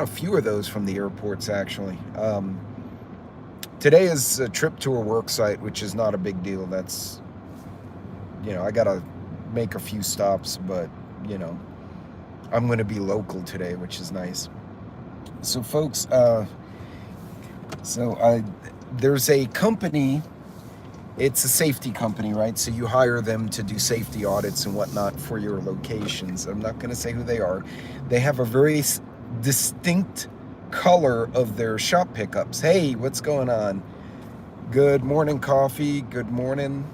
a few of those from the airports, actually. Today is a trip to a work site, which is not a big deal. That's, I got to make a few stops, but, I'm going to be local today, which is nice. So, folks, there's a company. It's a safety company, right? So you hire them to do safety audits and whatnot for your locations. I'm not going to say who they are. They have a very distinct color of their shop pickups. Hey, what's going on? Good morning, Coffee. Good morning.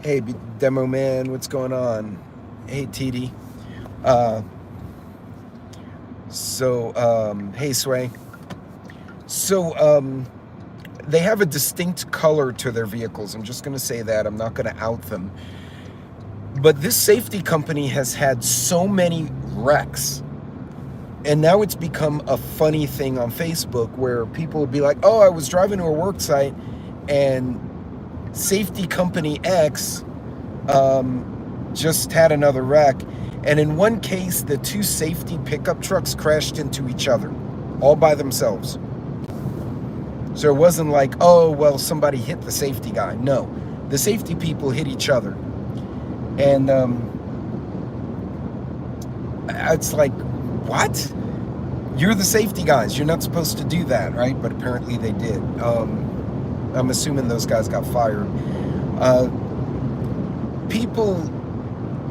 Hey, Demo Man, what's going on? Hey, TD. Hey, Sway. They have a distinct color to their vehicles. I'm just going to say that. I'm not going to out them. But this safety company has had so many wrecks. And now it's become a funny thing on Facebook where people would be like, oh, I was driving to a work site and safety company X just had another wreck. And in one case, the two safety pickup trucks crashed into each other all by themselves. So it wasn't like, oh, well, somebody hit the safety guy. No, the safety people hit each other. And it's like, what? You're the safety guys. You're not supposed to do that, right? But apparently they did. I'm assuming those guys got fired. People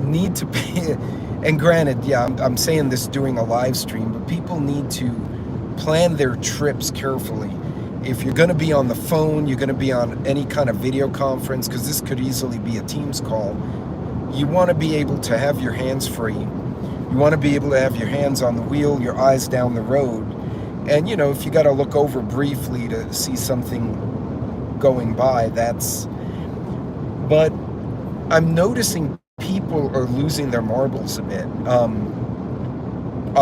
need to pay, and granted, yeah, I'm saying this during a live stream, but people need to plan their trips carefully. If you're going to be on the phone, you're going to be on any kind of video conference, because this could easily be a Teams call. You want to be able to have your hands free. You want to be able to have your hands on the wheel, your eyes down the road. And, if you got to look over briefly to see something going by, that's... But I'm noticing people are losing their marbles a bit on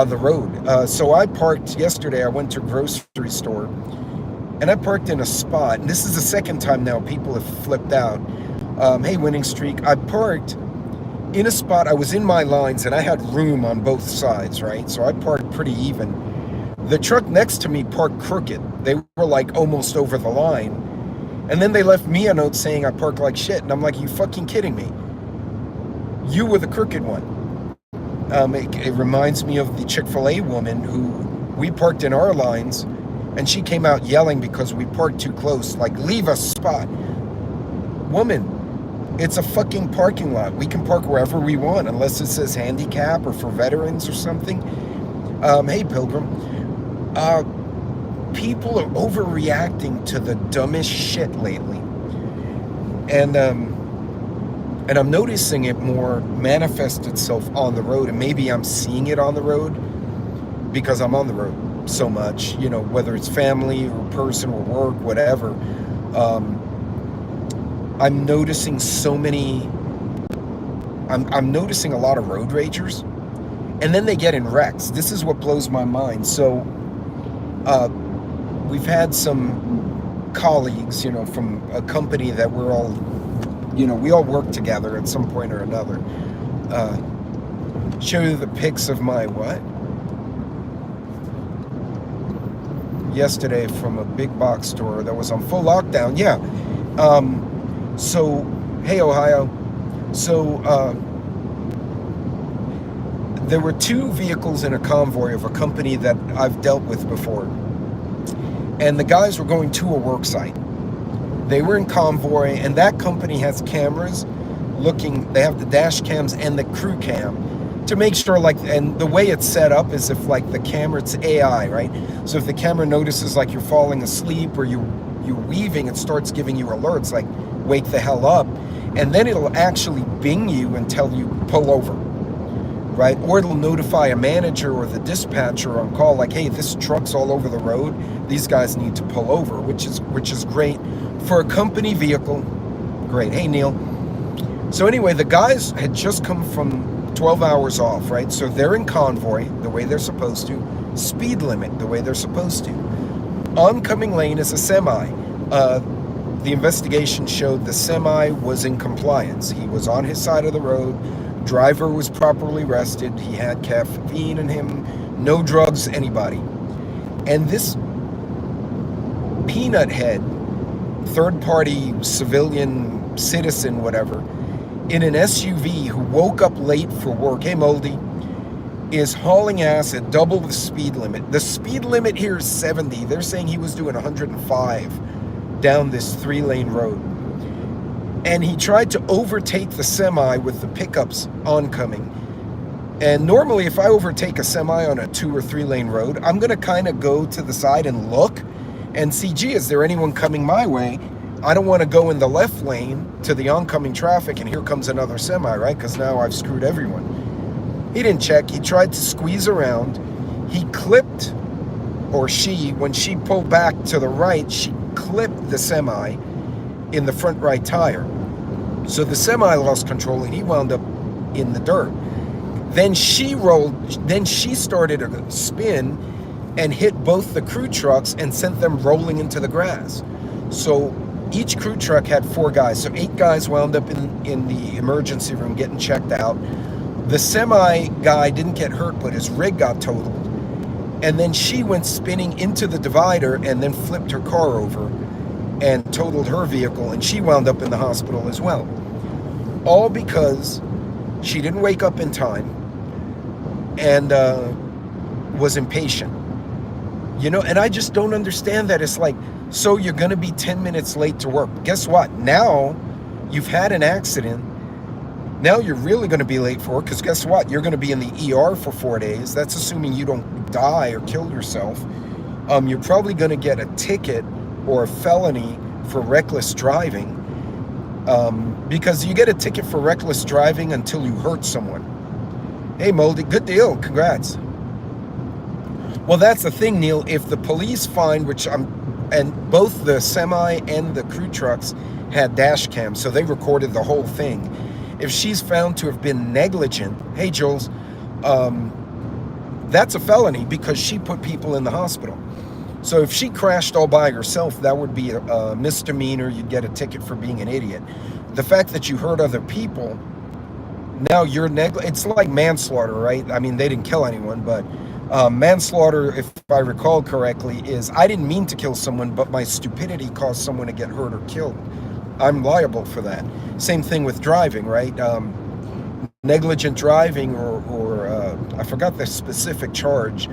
the road. So I parked yesterday. I went to a grocery store. And I parked in a spot, and this is the second time now people have flipped out. Hey, Winning Streak. I parked in a spot. I was in my lines, and I had room on both sides, right? So I parked pretty even. The truck next to me parked crooked. They were like almost over the line. And then they left me a note saying I parked like shit. And I'm like, you fucking kidding me? You were the crooked one. It reminds me of the Chick-fil-A woman who we parked in our lines, and she came out yelling because we parked too close, like, leave a spot. Woman, it's a fucking parking lot. We can park wherever we want, unless it says handicap or for veterans or something. Hey, Pilgrim. People are overreacting to the dumbest shit lately. And I'm noticing it more manifest itself on the road, and maybe I'm seeing it on the road because I'm on the road so much, whether it's family or person or work, whatever. I'm noticing so many, I'm noticing a lot of road ragers, and then they get in wrecks. This is what blows my mind. So we've had some colleagues, from a company that we're all, we all work together at some point or another. Show you the pics of my what? Yesterday from a big box store that was on full lockdown. Yeah. So, hey, Ohio. So, there were two vehicles in a convoy of a company that I've dealt with before. And the guys were going to a work site. They were in convoy, and that company has cameras looking, they have the dash cams and the crew cam to make sure, and the way it's set up is if, the camera, it's AI, right? So if the camera notices, you're falling asleep or you're weaving, it starts giving you alerts, like, wake the hell up. And then it'll actually bing you and tell you, pull over, right? Or it'll notify a manager or the dispatcher on call, like, hey, this truck's all over the road. These guys need to pull over, which is great. For a company vehicle, great. Hey, Neil. So anyway, the guys had just come from 12 hours off, right? So they're in convoy the way they're supposed to, speed limit the way they're supposed to. Oncoming lane is a semi. The investigation showed the semi was in compliance. He was on his side of the road. Driver was properly rested. He had caffeine in him, no drugs, anybody. And this peanut head, third-party civilian citizen, whatever, in an SUV who woke up late for work, hey Moldy, is hauling ass at double the speed limit. The speed limit here is 70. They're saying he was doing 105 down this 3-lane road. And he tried to overtake the semi with the pickups oncoming. And normally if I overtake a semi on a 2 or 3-lane road, I'm gonna kind of go to the side and look and see, gee, is there anyone coming my way? I don't want to go in the left lane to the oncoming traffic and here comes another semi, right? Because now I've screwed everyone. He didn't check. He tried to squeeze around. He clipped, or she, when she pulled back to the right, she clipped the semi in the front right tire. So the semi lost control and he wound up in the dirt. Then she started a spin and hit both the crew trucks and sent them rolling into the grass. So each crew truck had 4 guys. So 8 guys wound up in the emergency room getting checked out. The semi guy didn't get hurt, but his rig got totaled. And then she went spinning into the divider and then flipped her car over and totaled her vehicle, and she wound up in the hospital as well. All because she didn't wake up in time and was impatient. You know, and I just don't understand that. It's like, so you're going to be 10 minutes late to work. Guess what? Now you've had an accident. Now you're really going to be late for it, because guess what? You're going to be in the ER for 4 days. That's assuming you don't die or kill yourself. You're probably going to get a ticket or a felony for reckless driving, because you get a ticket for reckless driving until you hurt someone. Hey, Moldy, good deal. Congrats. Well, that's the thing, Neil. If the police find, and both the semi and the crew trucks had dash cams, so they recorded the whole thing. If she's found to have been negligent, hey, Jules, that's a felony because she put people in the hospital. So if she crashed all by herself, that would be a misdemeanor. You'd get a ticket for being an idiot. The fact that you hurt other people, now you're it's like manslaughter, right? I mean, they didn't kill anyone, but manslaughter, if I recall correctly, is I didn't mean to kill someone, but my stupidity caused someone to get hurt or killed. I'm liable for that. Same thing with driving, right? Negligent driving or I forgot the specific charge.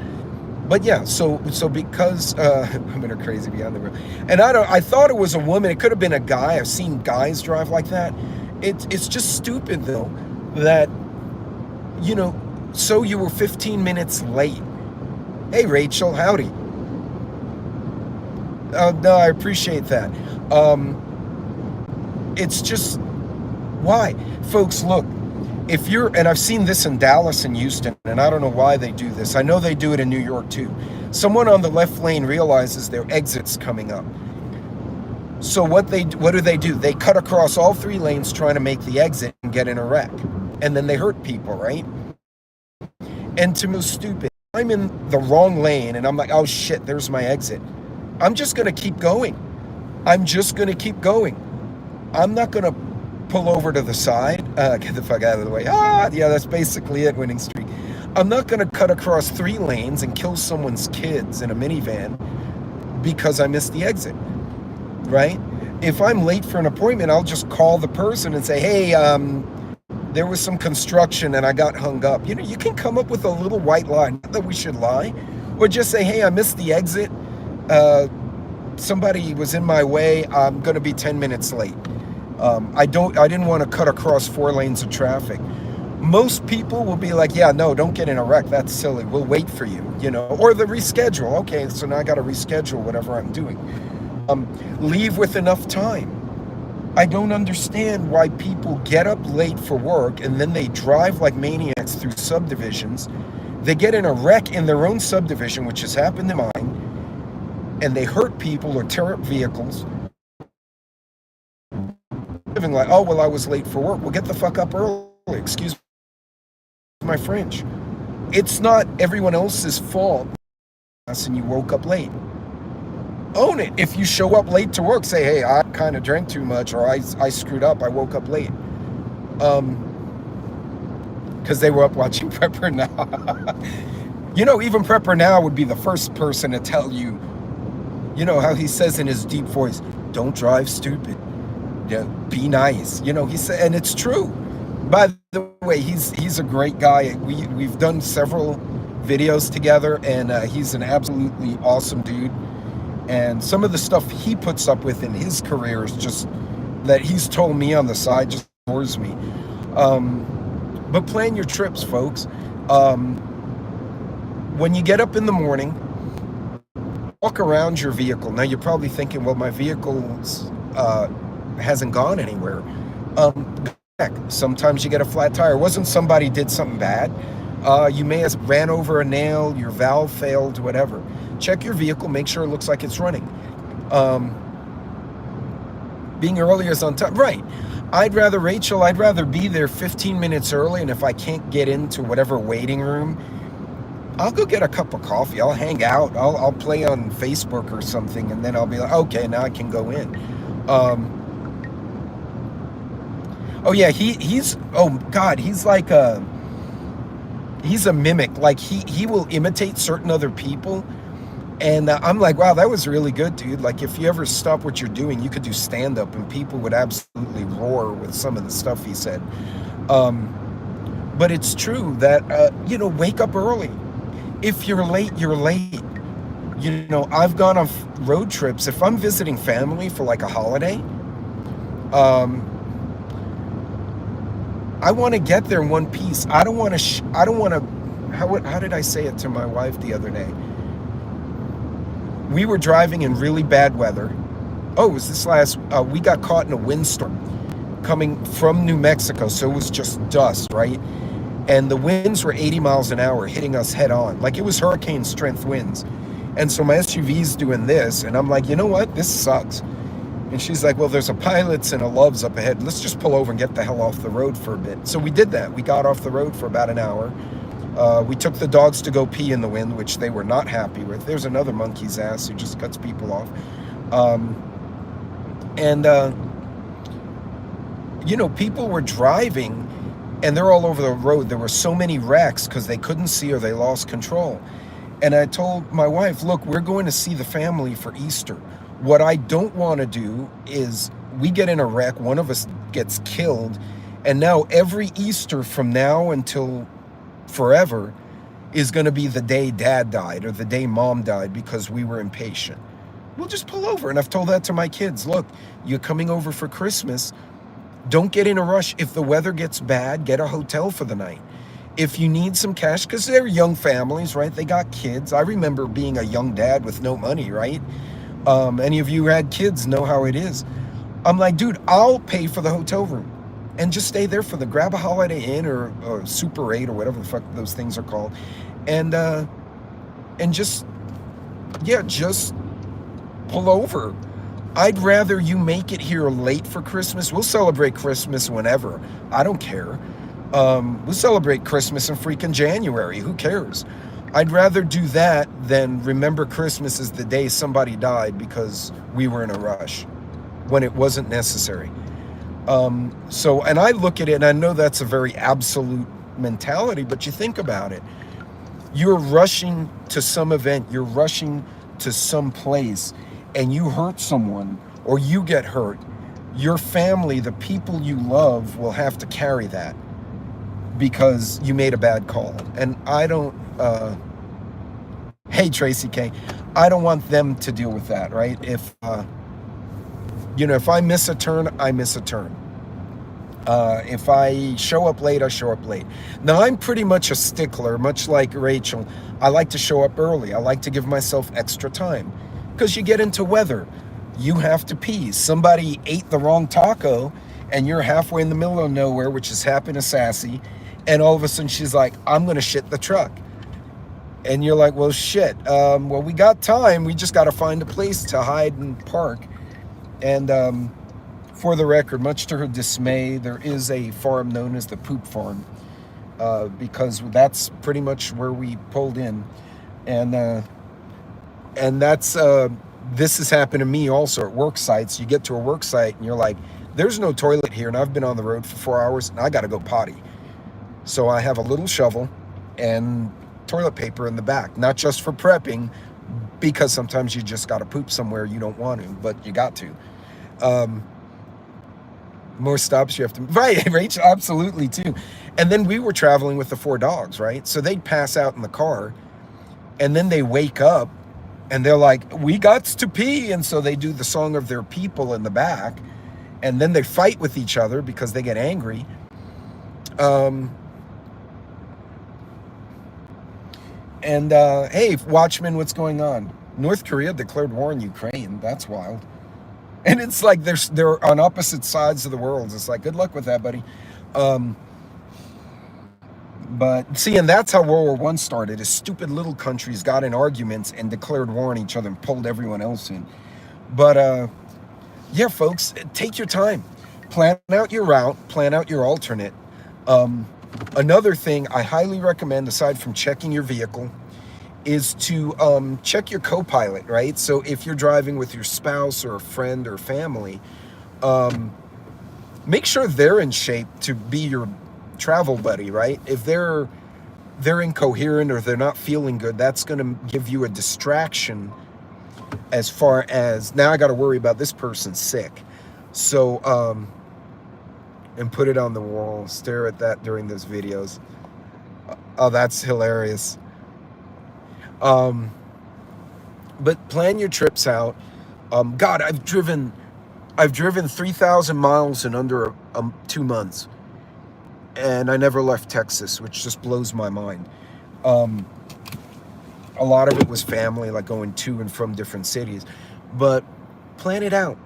But yeah, so because I'm in a crazy beyond the road. And I thought it was a woman. It could have been a guy. I've seen guys drive like that. It's just stupid though that, you know, so you were 15 minutes late. Hey Rachel, howdy. No, I appreciate that. It's just, why? Folks, look, if you're, and I've seen this in Dallas and Houston, and I don't know why they do this. I know they do it in New York too. Someone on the left lane realizes their exit's coming up. So what do? They cut across all 3 lanes trying to make the exit and get in a wreck. And then they hurt people, right? And to me, stupid. I'm in the wrong lane and I'm like, oh shit, there's my exit. I'm just going to keep going. I'm just going to keep going. I'm not going to pull over to the side. Get the fuck out of the way. Yeah, that's basically it, winning streak. I'm not going to cut across 3 lanes and kill someone's kids in a minivan because I missed the exit, right? If I'm late for an appointment, I'll just call the person and say, hey, there was some construction and I got hung up. You know, you can come up with a little white lie, not that we should lie, or just say, hey, I missed the exit. Somebody was in my way. I'm going to be 10 minutes late. I didn't want to cut across 4 lanes of traffic. Most people will be like, yeah, no, don't get in a wreck. That's silly. We'll wait for you, you know, or the reschedule. Okay, so now I got to reschedule whatever I'm doing. Leave with enough time. I don't understand why people get up late for work and then they drive like maniacs through subdivisions. They get in a wreck in their own subdivision, which has happened to mine, and they hurt people or tear up vehicles. Living like, oh, well, I was late for work. Well, get the fuck up early. Excuse my French. It's not everyone else's fault and you woke up late. Own it. If you show up late to work, say, hey, I kind of drank too much, or I screwed up, I woke up late. Because they were up watching Prepper now. You know, even Prepper Now would be the first person to tell you, you know, how he says in his deep voice, don't drive stupid. Yeah, be nice. You know, he said, and it's true. By the way, he's a great guy. We've done several videos together, and he's an absolutely awesome dude. And some of the stuff he puts up with in his career is just that he's told me on the side just bores me. But plan your trips, folks. When you get up in the morning, walk around your vehicle. Now you're probably thinking, well, my vehicle's hasn't gone anywhere. Sometimes you get a flat tire. It wasn't somebody did something bad. You may have ran over a nail, your valve failed, whatever. Check your vehicle, make sure it looks like it's running. Being early is on time. Right. Rachel, I'd rather be there 15 minutes early, and if I can't get into whatever waiting room, I'll go get a cup of coffee. I'll hang out. I'll play on Facebook or something, and then I'll be like, okay, now I can go in. Oh yeah, he's oh God, he's like he's a mimic. Like he will imitate certain other people, and I'm like, wow, that was really good, dude. Like if you ever stop what you're doing, you could do stand up, and people would absolutely roar with some of the stuff he said. But it's true that you know, wake up early. If you're late, you're late. You know, I've gone on road trips. If I'm visiting family for like a holiday, I want to get there in one piece. I don't want to, how did I say it to my wife the other day? We were driving in really bad weather. Oh, it was this we got caught in a windstorm coming from New Mexico. So it was just dust, right? And the winds were 80 miles an hour hitting us head on. Like it was hurricane strength winds. And so my SUV's doing this, and I'm like, you know what? This sucks. And she's like, well, there's a Pilot's and a Love's up ahead. Let's just pull over and get the hell off the road for a bit. So we did that. We got off the road for about an hour. We took the dogs to go pee in the wind, which they were not happy with. There's another monkey's ass who just cuts people off. You know, people were driving, and they're all over the road. There were so many wrecks because they couldn't see or they lost control. And I told my wife, look, we're going to see the family for Easter. What I don't want to do is we get in a wreck, one of us gets killed, and now every Easter from now until forever is going to be the day dad died or the day mom died because we were impatient. We'll just pull over. And I've told that to my kids. Look, you're coming over for Christmas. Don't get in a rush. If the weather gets bad, get a hotel for the night. If you need some cash, because they're young families, right? They got kids. I remember being a young dad with no money, right? Any of you who had kids know how it is. I'm like, dude, I'll pay for the hotel room and just stay there grab a Holiday Inn or Super 8 or whatever the fuck those things are called. And just pull over. I'd rather you make it here late for Christmas. We'll celebrate Christmas whenever. I don't care. We'll celebrate Christmas in freaking January. Who cares? I'd rather do that than remember Christmas as the day somebody died because we were in a rush when it wasn't necessary. And I look at it, and I know that's a very absolute mentality, but you think about it. You're rushing to some event, you're rushing to some place, and you hurt someone or you get hurt. Your family, the people you love, will have to carry that because you made a bad call. And I don't, hey, Tracy K, I don't want them to deal with that, right? If I miss a turn, I miss a turn. If I show up late, I show up late. Now, I'm pretty much a stickler, much like Rachel. I like to show up early. I like to give myself extra time because you get into weather. You have to pee. Somebody ate the wrong taco and you're halfway in the middle of nowhere, which has happened to Sassy. And all of a sudden she's like, I'm going to shit the truck. And you're like, well, shit. Well, we got time. We just got to find a place to hide and park. And for the record, much to her dismay, there is a farm known as the Poop Farm because that's pretty much where we pulled in. And that's, this has happened to me also at work sites. You get to a work site and you're like, there's no toilet here. And I've been on the road for 4 hours and I got to go potty. So I have a little shovel and toilet paper in the back, not just for prepping, because sometimes you just got to poop somewhere you don't want to, but you got to. More stops you have to, right, Rachel, absolutely too. And then we were traveling with the 4 dogs, right? So they'd pass out in the car, and then they wake up, and they're like, we got to pee, and so they do the song of their people in the back, and then they fight with each other because they get angry. Hey, Watchman, what's going on? North Korea declared war on Ukraine. That's wild. And it's like they're on opposite sides of the world. It's like, good luck with that, buddy. But see, and that's how World War I started, is stupid little countries got in arguments and declared war on each other and pulled everyone else in. But yeah, folks, take your time. Plan out your route, plan out your alternate. Another thing I highly recommend, aside from checking your vehicle, is to check your co-pilot, right? So if you're driving with your spouse or a friend or family, make sure they're in shape to be your travel buddy, right? If they're incoherent or they're not feeling good, that's going to give you a distraction as far as, now I got to worry about this person sick. So, and put it on the wall, stare at that during those videos. Oh, that's hilarious. But plan your trips out. God, I've driven 3,000 miles in under 2 months, and I never left Texas, which just blows my mind. A lot of it was family, like going to and from different cities, but plan it out.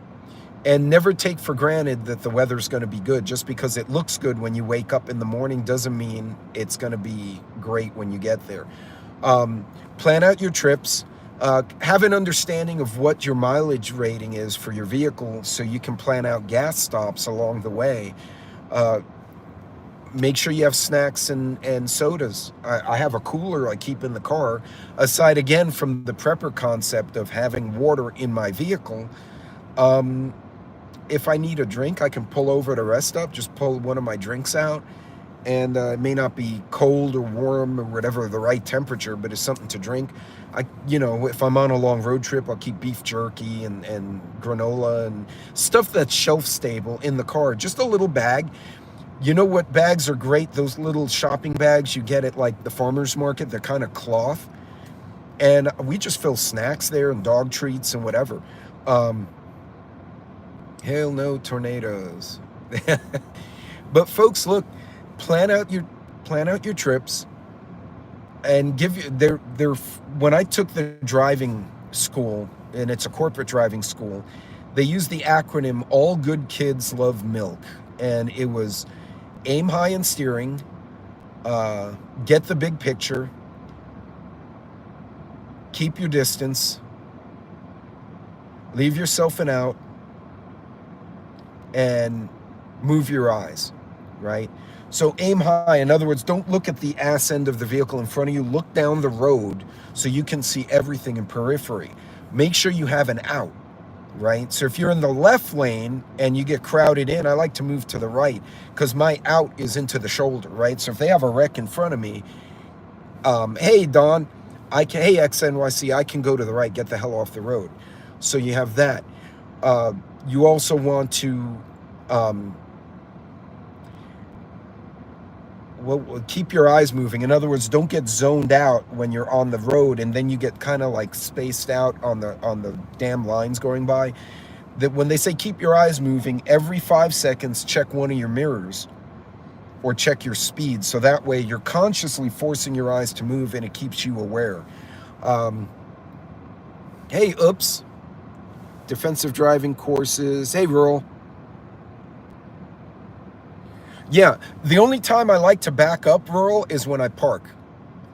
And never take for granted that the weather's going to be good. Just because it looks good when you wake up in the morning doesn't mean it's going to be great when you get there. Plan out your trips. Have an understanding of what your mileage rating is for your vehicle so you can plan out gas stops along the way. Make sure you have snacks and sodas. I have a cooler I keep in the car. Aside, again, from the prepper concept of having water in my vehicle, if I need a drink, I can pull over at a rest stop, just pull one of my drinks out, and it may not be cold or warm or whatever the right temperature, but it's something to drink. If I'm on a long road trip, I'll keep beef jerky and granola and stuff that's shelf stable in the car. Just a little bag. You know what bags are great? Those little shopping bags you get at like the farmer's market. They're kind of cloth, and we just fill snacks there and dog treats and whatever. Hell no tornadoes. But folks, look, plan out your trips, and when I took the driving school, and it's a corporate driving school, they use the acronym All Good Kids Love Milk, and it was aim high in steering, get the big picture, keep your distance, leave yourself an out, and move your eyes, right? So aim high. In other words, don't look at the ass end of the vehicle in front of you. Look down the road so you can see everything in periphery. Make sure you have an out, right? So if you're in the left lane and you get crowded in, I like to move to the right because my out is into the shoulder, right? So if they have a wreck in front of me, hey, Don, hey, XNYC, I can go to the right, get the hell off the road. So you have that. You also want to keep your eyes moving. In other words, don't get zoned out when you're on the road and then you get kind of like spaced out on the damn lines going by. That when they say keep your eyes moving, every 5 seconds check one of your mirrors or check your speed, so that way you're consciously forcing your eyes to move and it keeps you aware. Hey, oops. Defensive driving courses. Hey, WROL. Yeah, the only time I like to back up, WROL, is when I park.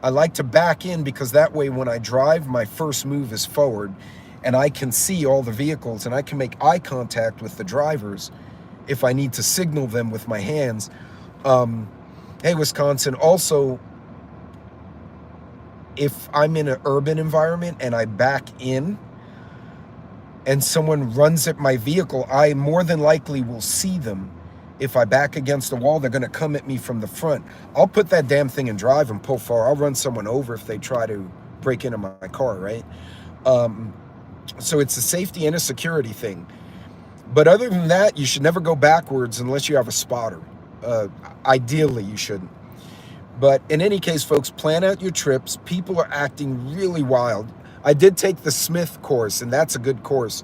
I like to back in because that way when I drive, my first move is forward and I can see all the vehicles and I can make eye contact with the drivers if I need to signal them with my hands. Hey, Wisconsin, also, if I'm in an urban environment and I back in and someone runs at my vehicle, I more than likely will see them If I back against the wall, they're going to come at me from the front. I'll put that damn thing in drive and pull far. I'll run someone over if they try to break into my car, right? So it's a safety and a security thing. But other than that, you should never go backwards unless you have a spotter. Ideally, you shouldn't. But in any case, folks, plan out your trips. People are acting really wild. I did take the Smith course, and that's a good course.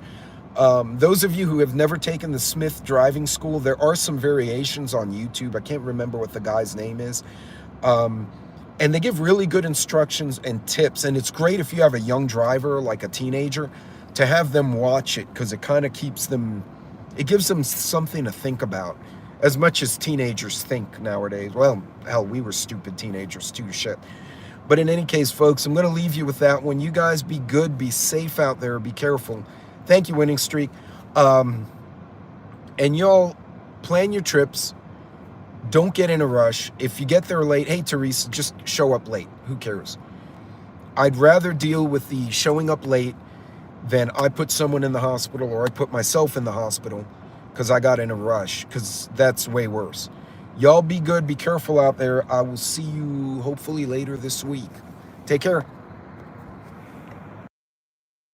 Those of you who have never taken the Smith driving school, there are some variations on YouTube. I can't remember what the guy's name is. And they give really good instructions and tips. And it's great if you have a young driver, like a teenager, to have them watch it, because it kind of keeps them, it gives them something to think about, as much as teenagers think nowadays. Well, hell, we were stupid teenagers too, shit. But in any case, folks, I'm going to leave you with that one. You guys be good, be safe out there, be careful. Thank you, Winning Streak. And y'all plan your trips. Don't get in a rush. If you get there late, hey, Teresa, just show up late. Who cares? I'd rather deal with the showing up late than I put someone in the hospital, or I put myself in the hospital because I got in a rush, because that's way worse. Y'all be good. Be careful out there. I will see you hopefully later this week. Take care.